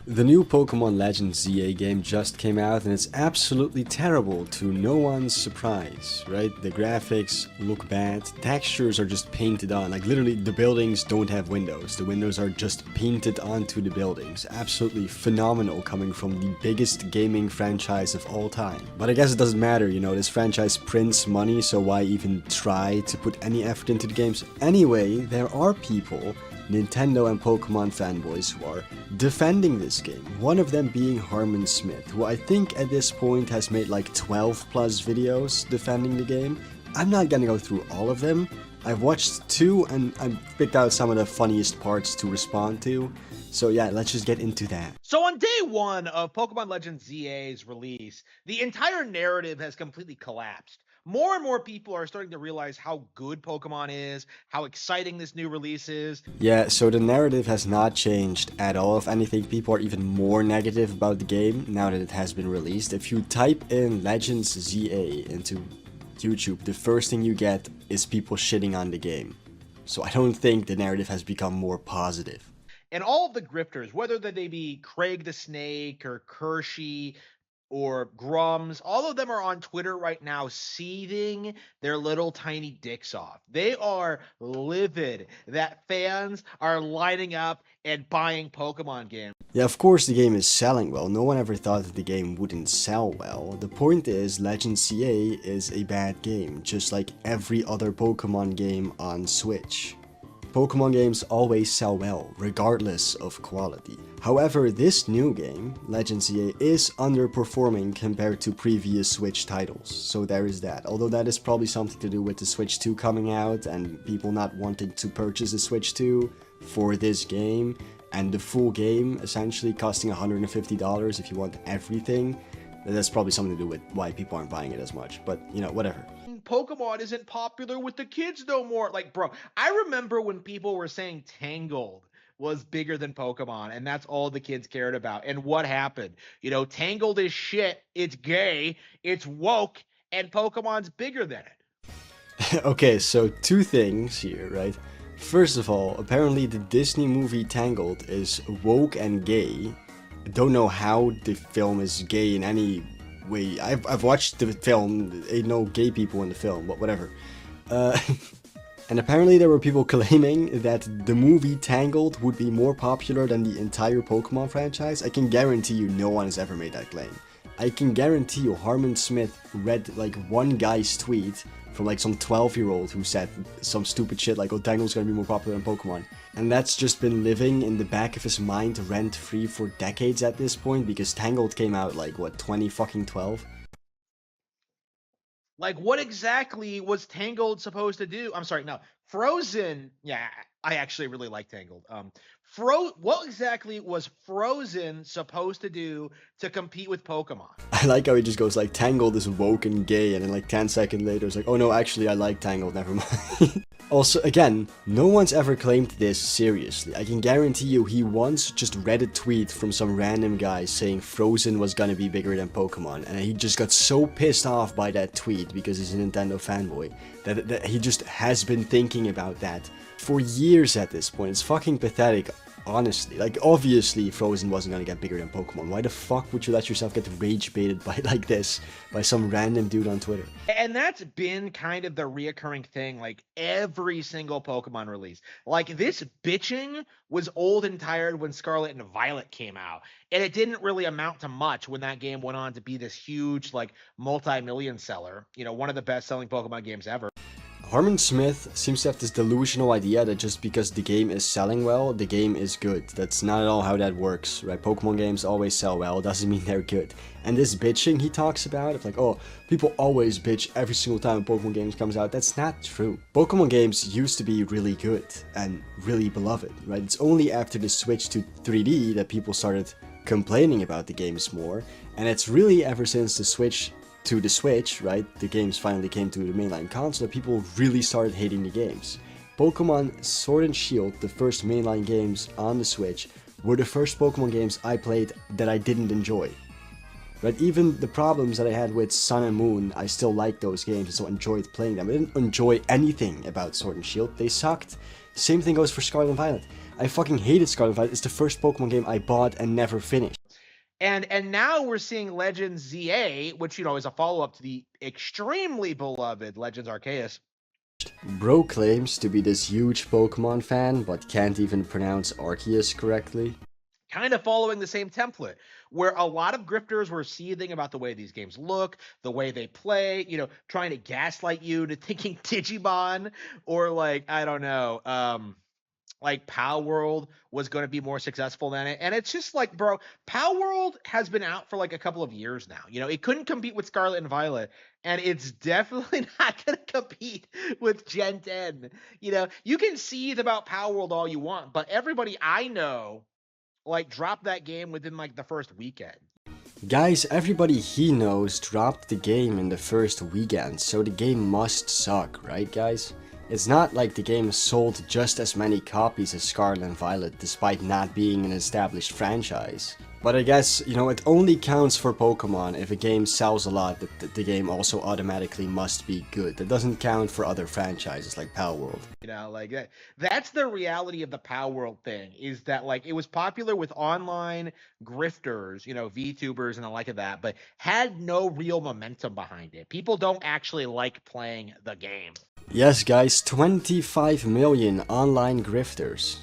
The new Pokemon Legends ZA game just came out and it's absolutely terrible to no one's surprise, right? The graphics look bad, textures are just painted on, like literally the buildings don't have windows, the windows are just painted onto the buildings. Absolutely phenomenal coming from the biggest gaming franchise of all time. But I guess it doesn't matter, you know, this franchise prints money, so why even try to put any effort into the games? Anyway, there are people, Nintendo and Pokemon fanboys, who are defending this game. One of them being Harman, who I think at this point has made like 12 plus videos defending the game. I'm not gonna go through all of them. I've watched two and I've picked out some of the funniest parts to respond to. So yeah, let's just get into that. So on day one of Pokemon Legends ZA's release, the entire narrative has completely collapsed. More and more people are starting to realize how good Pokemon is, how exciting this new release is. Yeah, so the narrative has not changed at all. If anything, people are even more negative about the game now that it has been released. If you type in Legends ZA into YouTube, the first thing you get is people shitting on the game. So I don't think the narrative has become more positive. And all of the grifters, whether they be Craig the Snake or Kershey or Grums, all of them are on Twitter right now seething their little tiny dicks off. They are livid that fans are lining up and buying Pokemon games. Yeah, of course the game is selling well. No one ever thought that the game wouldn't sell well. The point is, Legends CA is a bad game, just like every other Pokemon game on Switch. Pokemon games always sell well, regardless of quality. However, this new game, Legends CA, is underperforming compared to previous Switch titles, so there is that. Although that is probably something to do with the Switch 2 coming out and people not wanting to purchase the Switch 2 for this game, and the full game essentially costing $150 if you want everything. That's probably something to do with why people aren't buying it as much, but you know, whatever. Pokemon isn't popular with the kids no more. Like, bro, I remember when people were saying Tangled was bigger than Pokemon, and that's all the kids cared about. And what happened? You know, Tangled is shit, it's gay, it's woke, and Pokemon's bigger than it. Okay, so two things here, right? First of all, apparently the Disney movie Tangled is woke and gay. I don't know how the film is gay in any way. I've watched the film, ain't no gay people in the film, but whatever. And apparently there were people claiming that the movie Tangled would be more popular than the entire Pokemon franchise. I can guarantee you no one has ever made that claim. I can guarantee you Harman read like one guy's tweet from like some 12-year-old who said some stupid shit like, oh, Tangled's gonna be more popular than Pokemon. And that's just been living in the back of his mind rent-free for decades at this point, because Tangled came out like, what, 2012? Like, what exactly was Tangled supposed to do? I'm sorry, no. Frozen, yeah, I actually really like Tangled. What exactly was Frozen supposed to do to compete with Pokemon? I like how he just goes like, Tangled is woke and gay, and then like 10 seconds later it's like, oh no, actually I like Tangled, never mind. Also, again, no one's ever claimed this seriously. I can guarantee you he once just read a tweet from some random guy saying Frozen was gonna be bigger than Pokemon, and he just got so pissed off by that tweet because he's a Nintendo fanboy that he just has been thinking about that for years at this point. It's fucking pathetic, honestly. Like, obviously Frozen wasn't gonna get bigger than Pokemon. Why the fuck would you let yourself get rage baited by like this by some random dude on Twitter? And that's been kind of the reoccurring thing, like every single Pokemon release. Like, this bitching was old and tired when Scarlet and Violet came out, and it didn't really amount to much when that game went on to be this huge, like, multi-million seller. You know, one of the best-selling Pokemon games ever. Harman seems to have this delusional idea that just because the game is selling well, the game is good. That's not at all how that works, right? Pokemon games always sell well, doesn't mean they're good. And this bitching he talks about, it's like, oh, people always bitch every single time a Pokemon game comes out. That's not true. Pokemon games used to be really good and really beloved, right? It's only after the switch to 3D that people started complaining about the games more. And it's really ever since the switch to the Switch, right, the games finally came to the mainline console, people really started hating the games. Pokemon Sword and Shield, the first mainline games on the Switch, were the first Pokemon games I played that I didn't enjoy. Right, even the problems that I had with Sun and Moon, I still liked those games and so enjoyed playing them. I didn't enjoy anything about Sword and Shield. They sucked. Same thing goes for Scarlet and Violet. I fucking hated Scarlet and Violet. It's the first Pokemon game I bought and never finished. And now we're seeing Legends ZA, which, is a follow-up to the extremely beloved Legends Arceus. Bro claims to be this huge Pokemon fan, but can't even pronounce Arceus correctly. Kind of following the same template, where a lot of grifters were seething about the way these games look, the way they play, trying to gaslight you to thinking Digimon or I don't know, like Pow World was going to be more successful than it. And it's just bro, Pow World has been out for a couple of years now. It couldn't compete with Scarlet and Violet, and it's definitely not going to compete with Gen 10. You can seethe about Pow World all you want, but everybody I know dropped that game within the first weekend. Guys, everybody he knows dropped the game in the first weekend, so the game must suck, right guys? It's not like the game sold just as many copies as Scarlet and Violet, despite not being an established franchise. But I guess, it only counts for Pokemon if a game sells a lot, that the game also automatically must be good. That doesn't count for other franchises like Pow World. That's the reality of the Pow World thing, is that it was popular with online grifters, VTubers and the like of that, but had no real momentum behind it. People don't actually like playing the game. Yes guys, 25 million online grifters.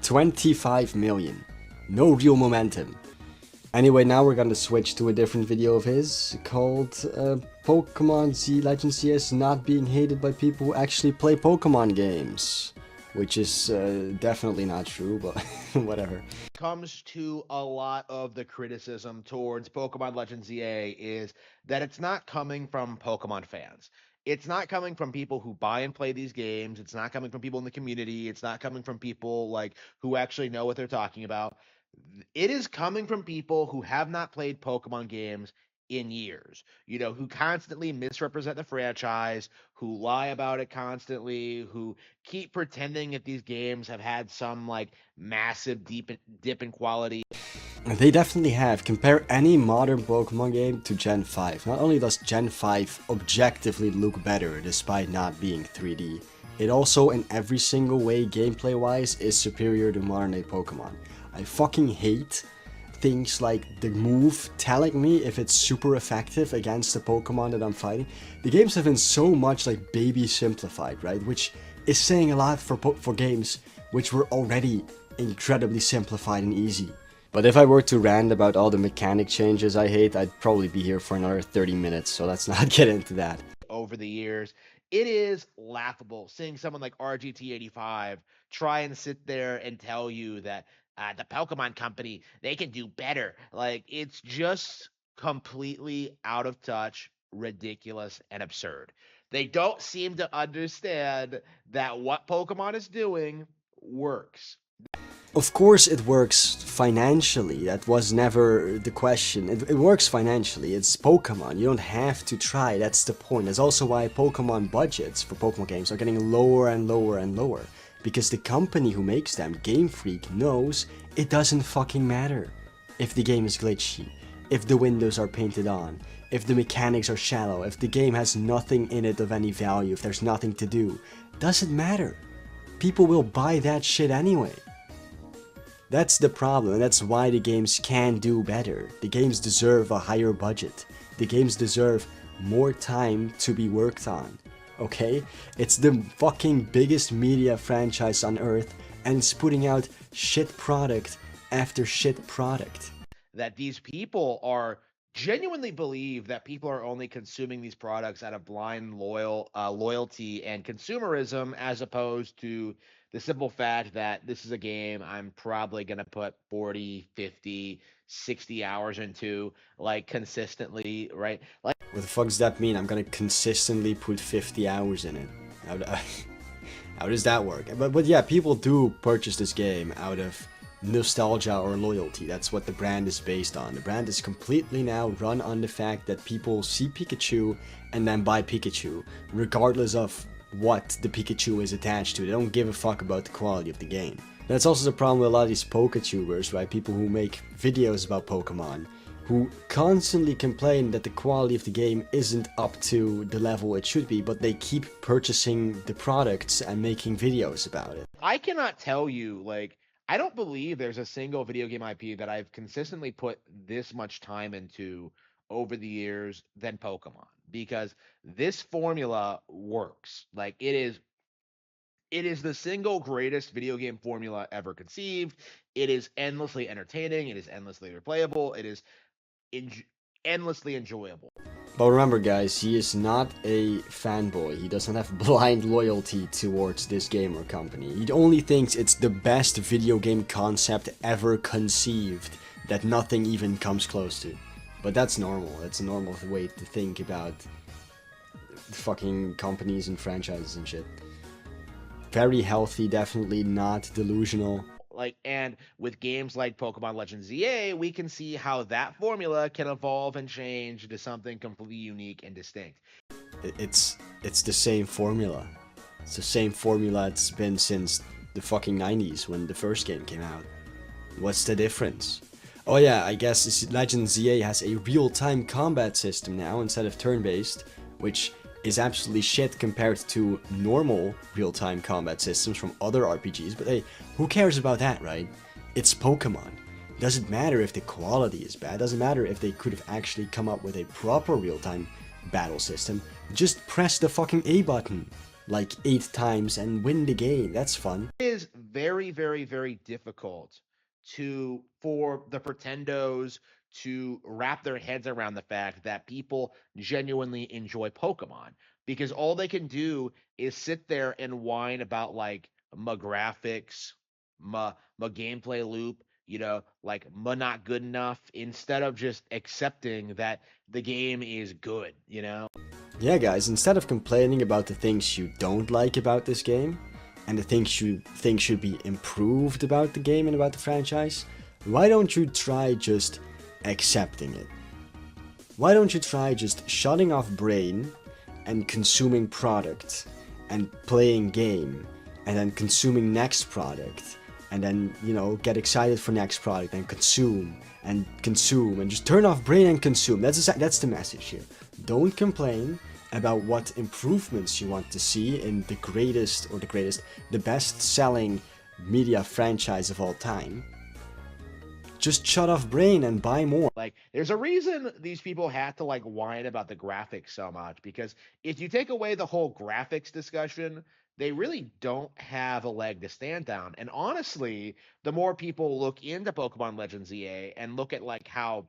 25 million. No real momentum. Anyway, now we're gonna switch to a different video of his called Pokemon Z Legends CS not being hated by people who actually play Pokemon games. Which is definitely not true, but whatever. Comes to a lot of the criticism towards Pokemon Legends ZA is that it's not coming from Pokemon fans. It's not coming from people who buy and play these games. It's not coming from people in the community. It's not coming from people who actually know what they're talking about. It is coming from people who have not played Pokemon games in years, who constantly misrepresent the franchise, who lie about it constantly, who keep pretending that these games have had some massive dip in quality. They definitely have. Compare any modern Pokemon game to Gen 5. Not only does Gen 5 objectively look better despite not being 3D, it also in every single way gameplay wise is superior to modern day Pokemon. I fucking hate things like the move telling me if it's super effective against the Pokemon that I'm fighting. The games have been so much baby simplified, right? Which is saying a lot for games which were already incredibly simplified and easy. But if I were to rant about all the mechanic changes I hate, I'd probably be here for another 30 minutes, so let's not get into that. Over the years, it is laughable seeing someone like RGT85 try and sit there and tell you that the Pokemon Company, they can do better. It's just completely out of touch, ridiculous, and absurd. They don't seem to understand that what Pokemon is doing works. Of course it works financially, that was never the question. It works financially, it's Pokemon, you don't have to try, that's the point. That's also why Pokemon budgets for Pokemon games are getting lower and lower and lower. Because the company who makes them, Game Freak, knows it doesn't fucking matter if the game is glitchy, if the windows are painted on, if the mechanics are shallow, if the game has nothing in it of any value, if there's nothing to do. Doesn't matter. People will buy that shit anyway. That's the problem, and that's why the games can do better. The games deserve a higher budget. The games deserve more time to be worked on. Okay? It's the fucking biggest media franchise on earth, and it's putting out shit product after shit product. That these people are genuinely believe that people are only consuming these products out of blind loyalty and consumerism, as opposed to the simple fact that this is a game I'm probably going to put 40, 50, 60 hours into, consistently, right? What the fuck does that mean? I'm gonna consistently put 50 hours in it. How does that work? But yeah, people do purchase this game out of nostalgia or loyalty. That's what the brand is based on. The brand is completely now run on the fact that people see Pikachu and then buy Pikachu, regardless of what the Pikachu is attached to. They don't give a fuck about the quality of the game. That's also the problem with a lot of these Poketubers, right? People who make videos about Pokemon, who constantly complain that the quality of the game isn't up to the level it should be, but they keep purchasing the products and making videos about it. I cannot tell you, like, I don't believe there's a single video game IP that I've consistently put this much time into over the years than Pokemon, because this formula works. Like, it is the single greatest video game formula ever conceived. It is endlessly entertaining, it is endlessly replayable, it is enj endlessly enjoyable. But remember, guys, he is not a fanboy. He doesn't have blind loyalty towards this game or company. He only thinks it's the best video game concept ever conceived that nothing even comes close to. But that's normal. That's a normal way to think about fucking companies and franchises and shit. Very healthy, definitely not delusional. Like, and with games like Pokemon Legends ZA, we can see how that formula can evolve and change into something completely unique and distinct. It's the same formula. It's the same formula it's been since the fucking 90s when the first game came out. What's the difference? Oh yeah, I guess Legends ZA has a real-time combat system now instead of turn-based, which is absolutely shit compared to normal real-time combat systems from other RPGs, but hey, who cares about that, right? It's Pokemon. Doesn't matter if the quality is bad, doesn't matter if they could have actually come up with a proper real-time battle system. Just press the fucking A button like 8 times and win the game. That's fun. It is very, very, very difficult for the Pretendos to wrap their heads around the fact that people genuinely enjoy Pokemon, because all they can do is sit there and whine about like my graphics, my gameplay loop, like my not good enough, instead of just accepting that the game is good. Yeah, guys, instead of complaining about the things you don't like about this game, and the things you think should be improved about the game and about the franchise, why don't you try just accepting it? Why don't you try just shutting off brain and consuming product and playing game and then consuming next product and then, get excited for next product and consume and just turn off brain and consume. That's the message here. Don't complain about what improvements you want to see in the best-selling media franchise of all time. Just shut off brain and buy more. Like, there's a reason these people have to like whine about the graphics so much, because if you take away the whole graphics discussion, they really don't have a leg to stand on. And honestly, the more people look into Pokemon Legends EA and look at like how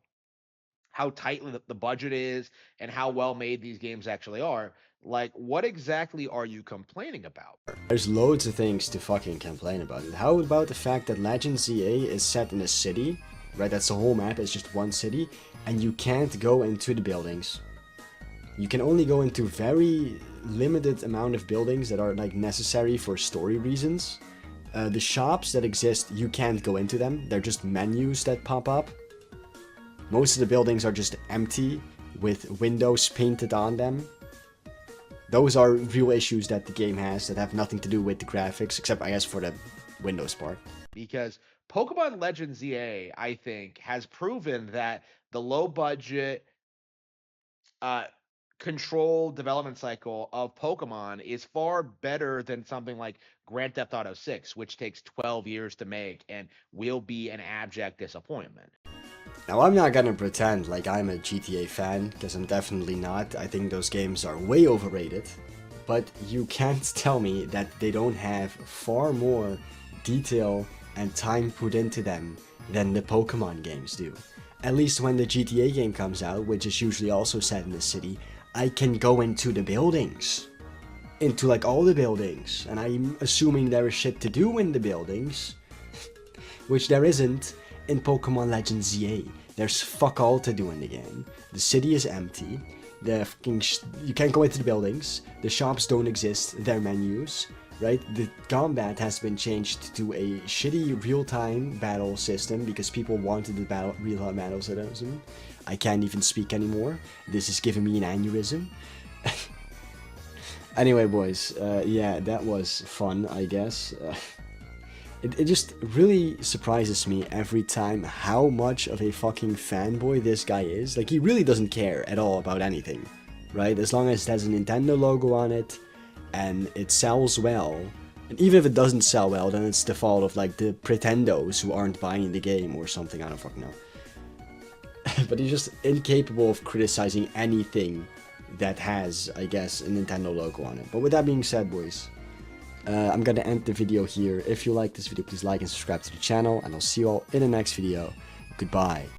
tightly the budget is and how well made these games actually are, like, what exactly are you complaining about? There's loads of things to fucking complain about. How about the fact that Legends ZA is set in a city, right? That's the whole map, it's just one city, and you can't go into the buildings. You can only go into very limited amount of buildings that are like necessary for story reasons. The shops that exist, you can't go into them. They're just menus that pop up. Most of the buildings are just empty with windows painted on them. Those are real issues that the game has that have nothing to do with the graphics, except I guess for the Windows part. Because Pokemon Legends ZA, I think, has proven that the low budget, uh, controlled development cycle of Pokemon is far better than something like Grand Theft Auto 6, which takes 12 years to make and will be an abject disappointment. Now, I'm not gonna pretend like I'm a GTA fan, because I'm definitely not. I think those games are way overrated. But you can't tell me that they don't have far more detail and time put into them than the Pokemon games do. At least when the GTA game comes out, which is usually also set in the city, I can go into the buildings. Into like all the buildings. And I'm assuming there is shit to do in the buildings. Which there isn't in Pokemon Legends ZA. There's fuck all to do in the game. The city is empty. You can't go into the buildings. The shops don't exist. They're menus, right? The combat has been changed to a shitty real-time battle system because people wanted the real-time battle system. I can't even speak anymore. This is giving me an aneurysm. Anyway, boys, yeah, that was fun, I guess. It just really surprises me every time how much of a fucking fanboy this guy is. Like, he really doesn't care at all about anything, right? As long as it has a Nintendo logo on it and it sells well, And even if it doesn't sell well, then it's the fault of like the pretendos who aren't buying the game or something, I don't fucking know. But he's just incapable of criticizing anything that has, I guess, a Nintendo logo on it. But with that being said, boys, I'm gonna end the video here. If you like this video, please like and subscribe to the channel, and I'll see you all in the next video. Goodbye.